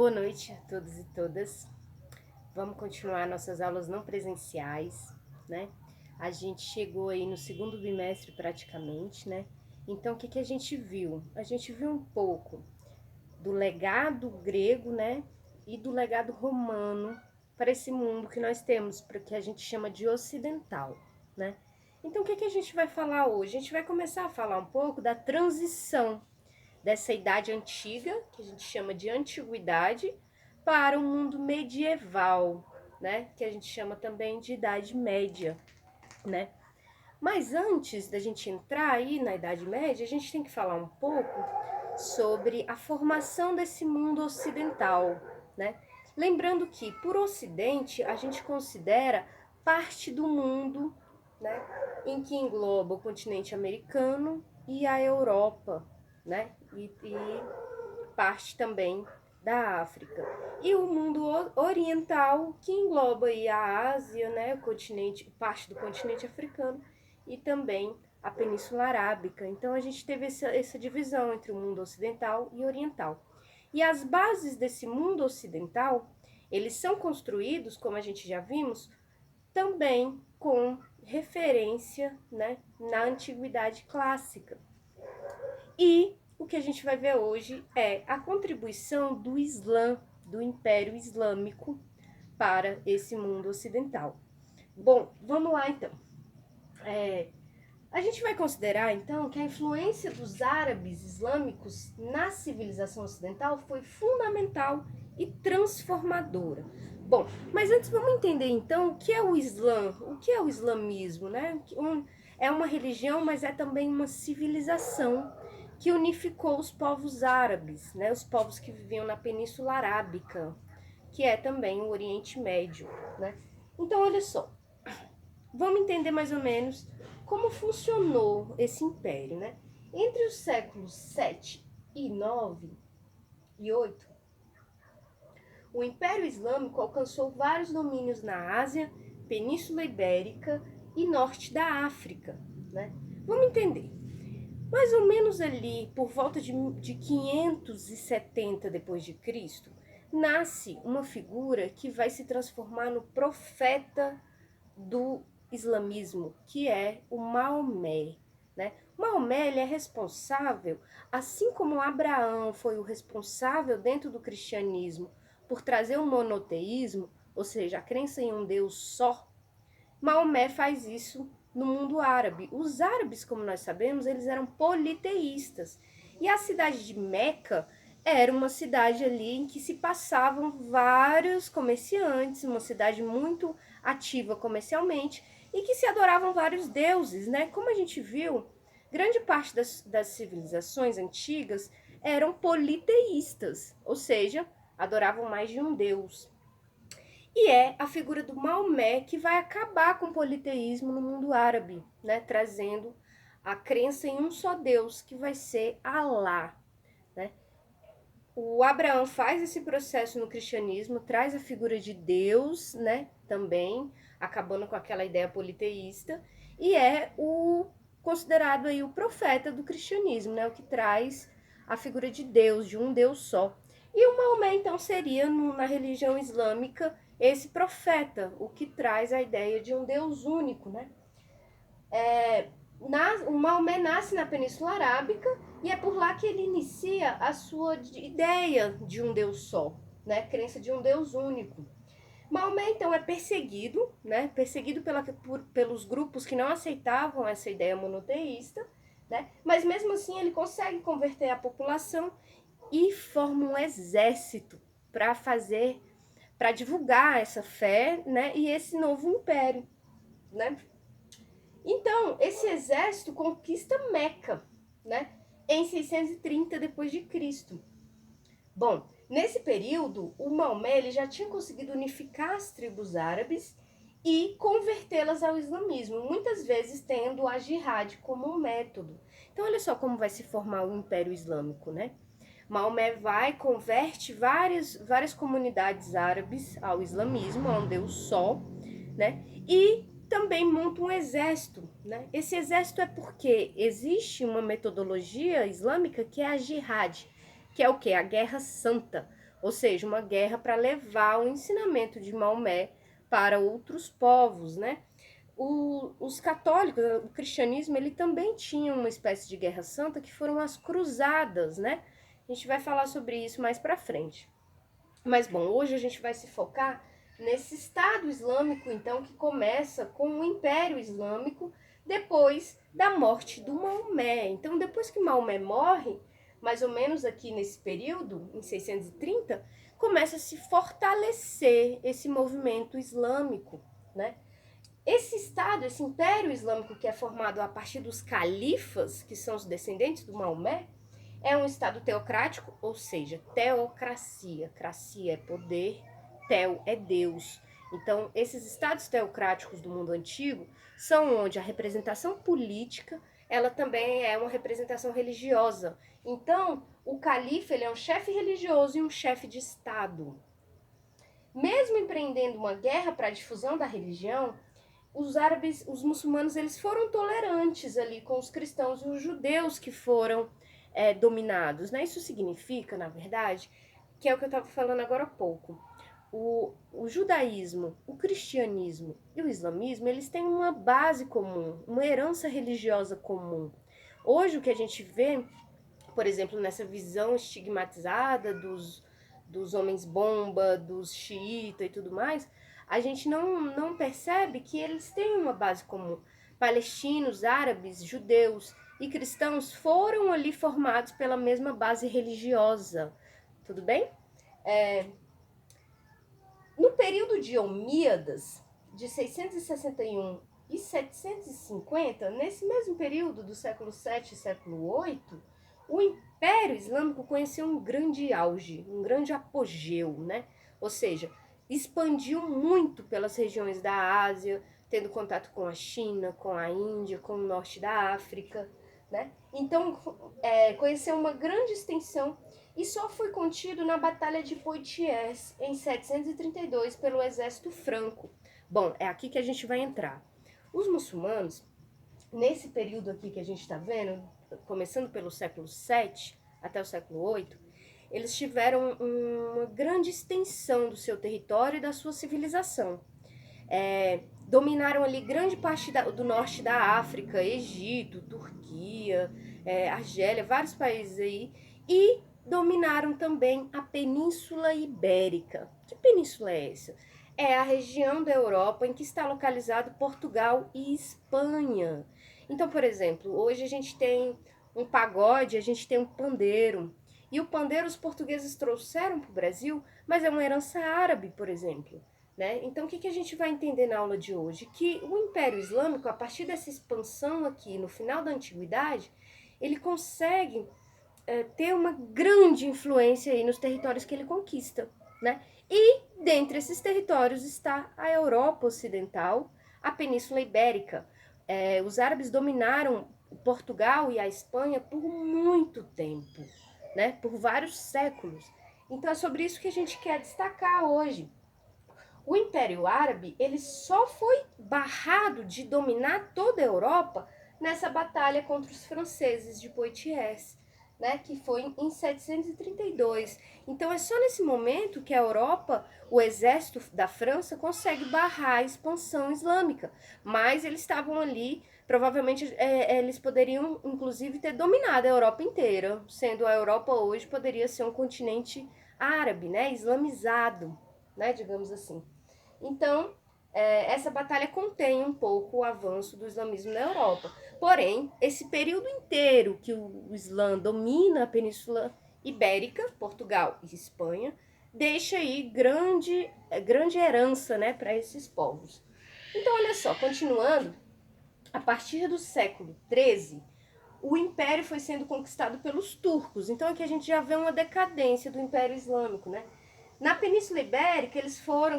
Boa noite a todos e todas. Vamos continuar nossas aulas não presenciais, né? A gente chegou aí no segundo bimestre praticamente, né? Então, o que a gente viu? A gente viu um pouco do legado grego, né? E do legado romano para esse mundo que nós temos, para que a gente chama de ocidental, né? Então, o que a gente vai falar hoje? A gente vai começar a falar um pouco da transição dessa idade antiga, que a gente chama de antiguidade, para o mundo medieval, né? Que a gente chama também de Idade Média, né? Mas antes da gente entrar aí na Idade Média, a gente tem que falar um pouco sobre a formação desse mundo ocidental, né? Lembrando que, por Ocidente, a gente considera parte do mundo, né? Em que engloba o continente americano e a Europa, né? E parte também da África. E o mundo oriental, que engloba aí a Ásia, né, o continente, parte do continente africano e também a Península Arábica. Então a gente teve essa divisão entre o mundo ocidental e oriental. E as bases desse mundo ocidental, eles são construídos, como a gente já vimos, também com referência, né, na antiguidade clássica. E o que a gente vai ver hoje é a contribuição do Islã, do Império Islâmico, para esse mundo ocidental. Bom, vamos lá então. A gente vai considerar então que a influência dos árabes islâmicos na civilização ocidental foi fundamental e transformadora. Bom, mas antes vamos entender então o que é o Islã, o que é o islamismo, né? É uma religião, mas é também uma civilização que unificou os povos árabes, né? Os povos que viviam na Península Arábica, que é também o Oriente Médio, né? Então, olha só, vamos entender mais ou menos como funcionou esse império, né? Entre os séculos 7 e 9 e 8, o Império Islâmico alcançou vários domínios na Ásia, Península Ibérica e norte da África, né? Vamos entender. Mais ou menos ali, por volta de 570 depois de Cristo, nasce uma figura que vai se transformar no profeta do islamismo, que é o Maomé, né? Maomé, ele é responsável, assim como Abraão foi o responsável dentro do cristianismo por trazer o monoteísmo, ou seja, a crença em um Deus só. Maomé faz isso no mundo árabe. Os árabes, como nós sabemos, eles eram politeístas. E a cidade de Meca era uma cidade ali em que se passavam vários comerciantes, uma cidade muito ativa comercialmente e que se adoravam vários deuses, né? Como a gente viu, grande parte das civilizações antigas eram politeístas, ou seja, adoravam mais de um deus. E é a figura do Maomé que vai acabar com o politeísmo no mundo árabe, né? Trazendo a crença em um só Deus, que vai ser Alá, né? O Abraão faz esse processo no cristianismo, traz a figura de Deus, né? Também, acabando com aquela ideia politeísta, e é o considerado aí o profeta do cristianismo, né? O que traz a figura de Deus, de um Deus só. E o Maomé, então, seria, na religião islâmica, esse profeta, o que traz a ideia de um Deus único, né? O Maomé nasce na Península Arábica e é por lá que ele inicia a sua ideia de um Deus só, né? Crença de um Deus único. Maomé, então, é perseguido, né? Perseguido pelos grupos que não aceitavam essa ideia monoteísta, né? Mas mesmo assim ele consegue converter a população e forma um exército para divulgar essa fé, né? E esse novo império, né? Então, esse exército conquista Meca, né? Em 630 depois de Cristo. Bom, nesse período, o Maomé ele já tinha conseguido unificar as tribos árabes e convertê-las ao islamismo, muitas vezes tendo a jihad como um método. Então, olha só como vai se formar o Império Islâmico, né? Maomé vai, converte várias comunidades árabes ao islamismo, a um Deus só, né? E também monta um exército, né? Esse exército é porque existe uma metodologia islâmica que é a jihad, que é o quê? A guerra santa. ou seja, uma guerra para levar o ensinamento de Maomé para outros povos, né? Os católicos, o cristianismo, ele também tinha uma espécie de guerra santa que foram as cruzadas, né? A gente vai falar sobre isso mais para frente. Mas bom, hoje a gente vai se focar nesse Estado Islâmico, então, que começa com o Império Islâmico depois da morte do Maomé. Então, depois que Maomé morre, mais ou menos aqui nesse período, em 630, começa a se fortalecer esse movimento islâmico, né? Esse Estado, esse Império Islâmico que é formado a partir dos califas, que são os descendentes do Maomé, é um Estado teocrático, ou seja, teocracia. Cracia é poder, teo é Deus. Então, esses estados teocráticos do mundo antigo são onde a representação política, ela também é uma representação religiosa. Então, o califa, ele é um chefe religioso e um chefe de Estado. Mesmo empreendendo uma guerra para a difusão da religião, os árabes, os muçulmanos, eles foram tolerantes ali com os cristãos e os judeus que foram dominados, né? Isso significa, na verdade, que é o que eu estava falando agora há pouco. O judaísmo, o cristianismo e o islamismo, eles têm uma base comum, uma herança religiosa comum. Hoje o que a gente vê, por exemplo, nessa visão estigmatizada dos homens bomba, dos xiita e tudo mais, a gente não percebe que eles têm uma base comum. Palestinos, árabes, judeus e cristãos foram ali formados pela mesma base religiosa. Tudo bem? No período de Omíadas, de 661 e 750, nesse mesmo período do século 7 e século 8, o Império Islâmico conheceu um grande auge, um grande apogeu, né? Ou seja, expandiu muito pelas regiões da Ásia, tendo contato com a China, com a Índia, com o norte da África, né? Então, conheceu uma grande extensão e só foi contido na Batalha de Poitiers, em 732, pelo exército franco. Bom, é aqui que a gente vai entrar. Os muçulmanos, nesse período aqui que a gente está vendo, começando pelo século VII até o século VIII, eles tiveram uma grande extensão do seu território e da sua civilização. Dominaram ali grande parte do norte da África, Egito, Turquia, Argélia, vários países aí, e dominaram também a Península Ibérica. Que península é essa? É a região da Europa em que está localizado Portugal e Espanha. Então, por exemplo, hoje a gente tem um pagode, a gente tem um pandeiro. E o pandeiro os portugueses trouxeram para o Brasil, mas é uma herança árabe, por exemplo. Né? Então, o que a gente vai entender na aula de hoje? Que o Império Islâmico, a partir dessa expansão aqui no final da Antiguidade, ele consegue ter uma grande influência aí nos territórios que ele conquista. Né? E dentre esses territórios está a Europa Ocidental, a Península Ibérica. Os árabes dominaram Portugal e a Espanha por muito tempo, né? Por vários séculos. Então é sobre isso que a gente quer destacar hoje. O Império Árabe, ele só foi barrado de dominar toda a Europa nessa batalha contra os franceses de Poitiers, né, que foi em 732. Então é só nesse momento que a Europa, o exército da França consegue barrar a expansão islâmica, mas eles estavam ali, provavelmente eles poderiam inclusive ter dominado a Europa inteira, sendo a Europa hoje poderia ser um continente árabe, né, islamizado, né, digamos assim. Então, essa batalha contém um pouco o avanço do islamismo na Europa. Porém, esse período inteiro que o Islã domina a Península Ibérica, Portugal e Espanha, deixa aí grande herança, né, para esses povos. Então, olha só, continuando, a partir do século XIII, o império foi sendo conquistado pelos turcos. Então, aqui a gente já vê uma decadência do Império Islâmico, né? Na Península Ibérica,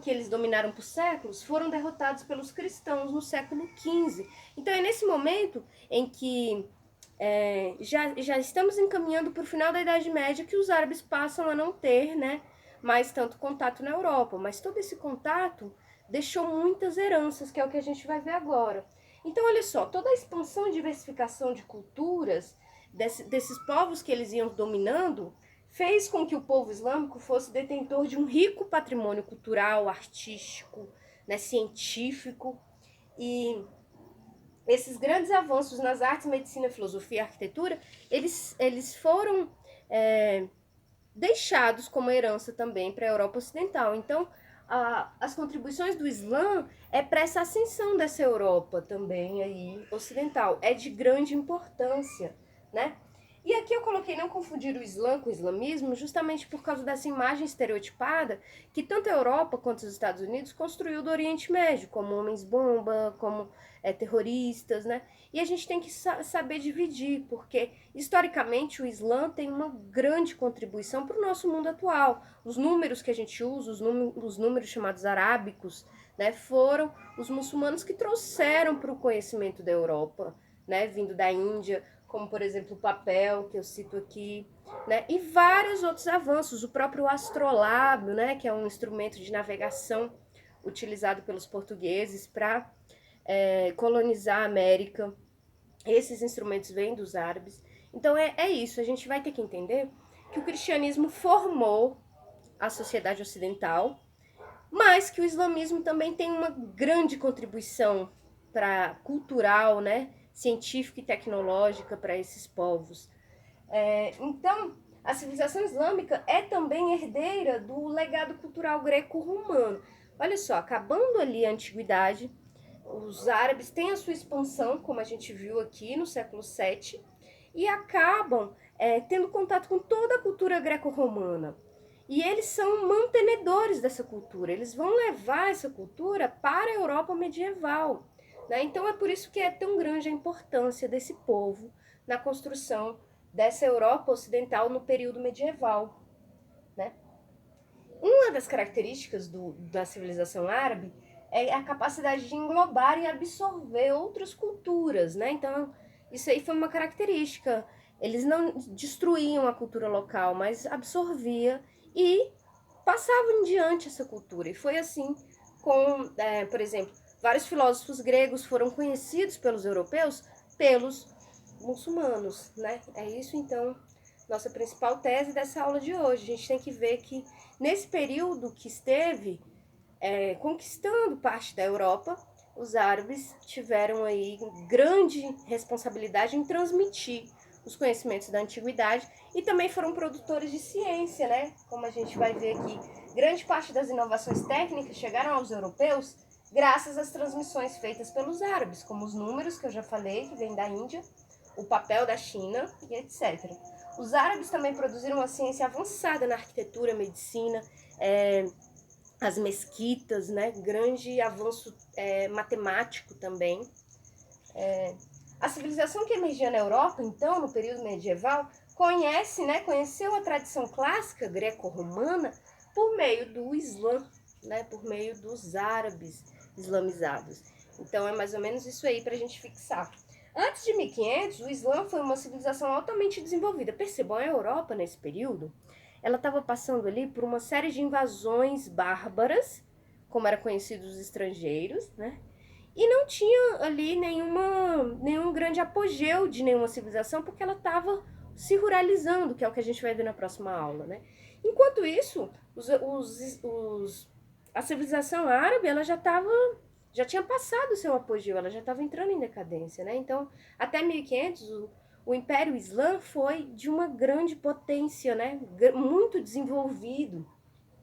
que eles dominaram por séculos, foram derrotados pelos cristãos no século XV. Então é nesse momento em que já estamos encaminhando para o final da Idade Média que os árabes passam a não ter, né, mais tanto contato na Europa. Mas todo esse contato deixou muitas heranças, que é o que a gente vai ver agora. Então, olha só, toda a expansão e diversificação de culturas desses povos que eles iam dominando fez com que o povo islâmico fosse detentor de um rico patrimônio cultural, artístico, né, científico, e esses grandes avanços nas artes, medicina, filosofia e arquitetura, eles foram deixados como herança também para a Europa Ocidental. Então, as contribuições do Islã para essa ascensão dessa Europa também aí ocidental. É de grande importância, né? E aqui eu coloquei não confundir o Islã com o islamismo, justamente por causa dessa imagem estereotipada que tanto a Europa quanto os Estados Unidos construiu do Oriente Médio, como homens-bomba, como terroristas, né? E a gente tem que saber dividir, porque historicamente o Islã tem uma grande contribuição para o nosso mundo atual. Os números que a gente usa, os números chamados arábicos, né, foram os muçulmanos que trouxeram para o conhecimento da Europa, né, vindo da Índia, como por exemplo o papel que eu cito aqui, né, e vários outros avanços, o próprio astrolábio, né, que é um instrumento de navegação utilizado pelos portugueses para colonizar a América. Esses instrumentos vêm dos árabes. Então é isso, a gente vai ter que entender que o cristianismo formou a sociedade ocidental, mas que o islamismo também tem uma grande contribuição para cultural, né, científica e tecnológica para esses povos. Então, a civilização islâmica é também herdeira do legado cultural greco-romano. Olha só, acabando ali a antiguidade, os árabes têm a sua expansão, como a gente viu aqui no século VII, e acabam tendo contato com toda a cultura greco-romana. E eles são mantenedores dessa cultura, eles vão levar essa cultura para a Europa medieval. Né? Então é por isso que é tão grande a importância desse povo na construção dessa Europa ocidental no período medieval. Né? Uma das características da civilização árabe é a capacidade de englobar e absorver outras culturas, né? Então, isso aí foi uma característica. Eles não destruíam a cultura local, mas absorvia e passavam em diante essa cultura. E foi assim com, por exemplo, vários filósofos gregos foram conhecidos pelos europeus pelos muçulmanos, né? É isso, então, nossa principal tese dessa aula de hoje. A gente tem que ver que nesse período que esteve conquistando parte da Europa, os árabes tiveram aí grande responsabilidade em transmitir os conhecimentos da antiguidade e também foram produtores de ciência, né? Como a gente vai ver aqui, grande parte das inovações técnicas chegaram aos europeus graças às transmissões feitas pelos árabes, como os números que eu já falei, que vêm da Índia, o papel da China e etc. Os árabes também produziram uma ciência avançada na arquitetura, medicina, as mesquitas, né? Grande avanço matemático também. A civilização que emergia na Europa, então, no período medieval, conheceu a tradição clássica greco-romana por meio do Islã, né? Por meio dos árabes islamizados. Então, é mais ou menos isso aí para a gente fixar. Antes de 1500, o Islã foi uma civilização altamente desenvolvida. Percebam, a Europa, nesse período, ela estava passando ali por uma série de invasões bárbaras, como era conhecido os estrangeiros, né? E não tinha ali nenhum grande apogeu de nenhuma civilização, porque ela estava se ruralizando, que é o que a gente vai ver na próxima aula, né? Enquanto isso, a civilização árabe, ela já tinha passado o seu apogeu, ela já estava entrando em decadência, né? Então, até 1500, o Império Islã foi de uma grande potência, né? Muito desenvolvido,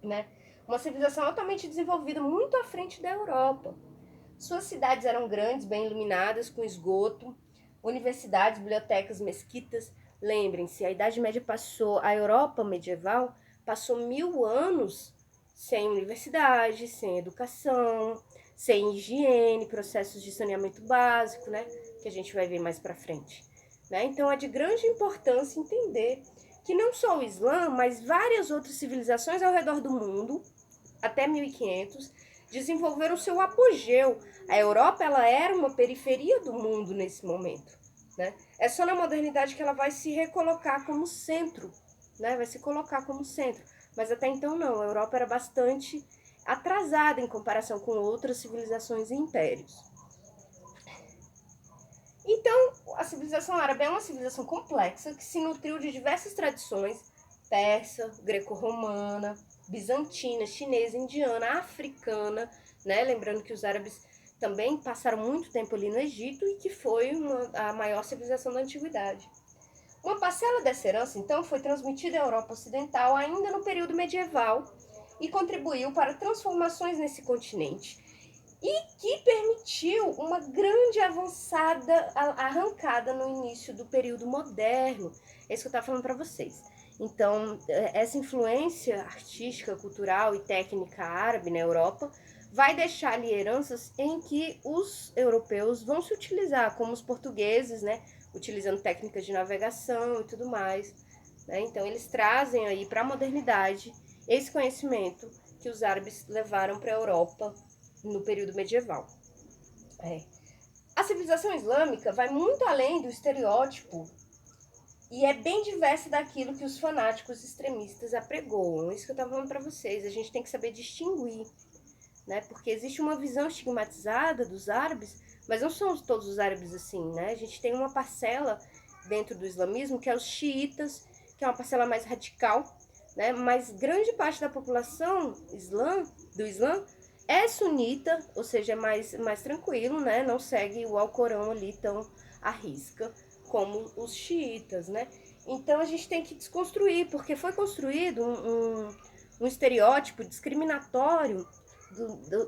né? Uma civilização altamente desenvolvida, muito à frente da Europa. Suas cidades eram grandes, bem iluminadas, com esgoto, universidades, bibliotecas, mesquitas. Lembrem-se, a Idade Média passou, a Europa medieval passou 1000 anos sem universidade, sem educação, sem higiene, processos de saneamento básico, né? Que a gente vai ver mais para frente. Né? Então é de grande importância entender que não só o Islã, mas várias outras civilizações ao redor do mundo, até 1500, desenvolveram seu apogeu. A Europa, ela era uma periferia do mundo nesse momento. Né? É só na modernidade que ela vai se recolocar como centro, né? Vai se colocar como centro. Mas até então não, a Europa era bastante atrasada em comparação com outras civilizações e impérios. Então, a civilização árabe é uma civilização complexa que se nutriu de diversas tradições, persa, greco-romana, bizantina, chinesa, indiana, africana, né? Lembrando que os árabes também passaram muito tempo ali no Egito e que foi a maior civilização da antiguidade. Uma parcela dessa herança, então, foi transmitida à Europa Ocidental ainda no período medieval e contribuiu para transformações nesse continente e que permitiu uma grande avançada arrancada no início do período moderno. É isso que eu estava falando para vocês. Então, essa influência artística, cultural e técnica árabe na Europa vai deixar ali heranças em que os europeus vão se utilizar, como os portugueses, né, utilizando técnicas de navegação e tudo mais, né? Então, eles trazem aí para a modernidade esse conhecimento que os árabes levaram para a Europa no período medieval. A civilização islâmica vai muito além do estereótipo e é bem diversa daquilo que os fanáticos extremistas apregoam. Isso que eu estava falando para vocês, a gente tem que saber distinguir, né? Porque existe uma visão estigmatizada dos árabes, mas não são todos os árabes assim, né? A gente tem uma parcela dentro do islamismo que é os xiitas, que é uma parcela mais radical, né? Mas grande parte da população do Islã é sunita, ou seja, é mais tranquilo, né? Não segue o Alcorão ali tão à risca como os xiitas, né? Então a gente tem que desconstruir, porque foi construído um estereótipo discriminatório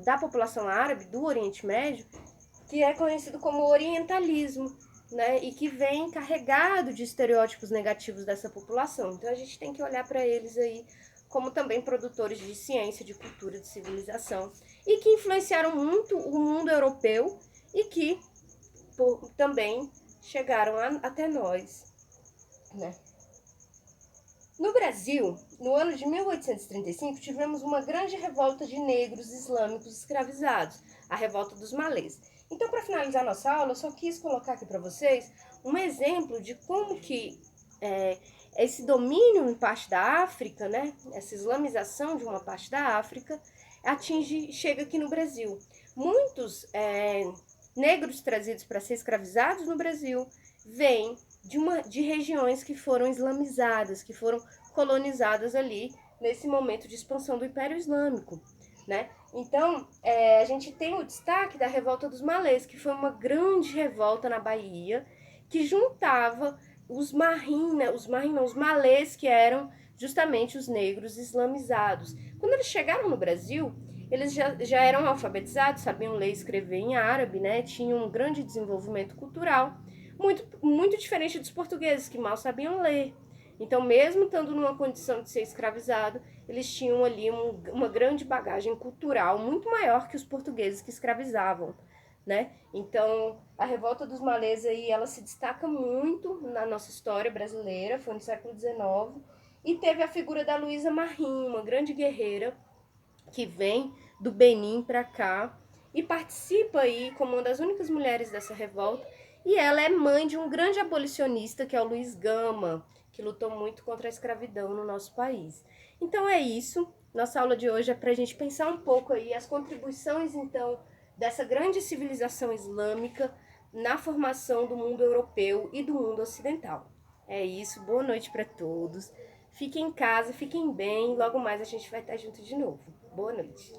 da população árabe do Oriente Médio, que é conhecido como orientalismo, né? E que vem carregado de estereótipos negativos dessa população. Então a gente tem que olhar para eles aí como também produtores de ciência, de cultura, de civilização, e que influenciaram muito o mundo europeu e que também chegaram até nós, né? No Brasil, no ano de 1835, tivemos uma grande revolta de negros islâmicos escravizados, a revolta dos malês. Então, para finalizar nossa aula, eu só quis colocar aqui para vocês um exemplo de como que esse domínio em parte da África, né, essa islamização de uma parte da África, chega aqui no Brasil. Muitos negros trazidos para ser escravizados no Brasil vêm de regiões que foram islamizadas, que foram colonizadas ali nesse momento de expansão do Império Islâmico, né? Então, a gente tem o destaque da Revolta dos Malês, que foi uma grande revolta na Bahia, que juntava os malês, que eram justamente os negros islamizados. Quando eles chegaram no Brasil, eles já eram alfabetizados, sabiam ler e escrever em árabe, né? Tinham um grande desenvolvimento cultural, muito diferente dos portugueses, que mal sabiam ler. Então, mesmo estando numa condição de ser escravizado, eles tinham ali uma grande bagagem cultural, muito maior que os portugueses que escravizavam, né? Então, a revolta dos malês aí, ela se destaca muito na nossa história brasileira, foi no século XIX, e teve a figura da Luísa Marim, uma grande guerreira que vem do Benin para cá e participa aí como uma das únicas mulheres dessa revolta. E ela é mãe de um grande abolicionista, que é o Luiz Gama, que lutou muito contra a escravidão no nosso país. Então é isso. Nossa aula de hoje é para a gente pensar um pouco aí as contribuições, então, dessa grande civilização islâmica na formação do mundo europeu e do mundo ocidental. É isso. Boa noite para todos. Fiquem em casa, fiquem bem. Logo mais a gente vai estar junto de novo. Boa noite.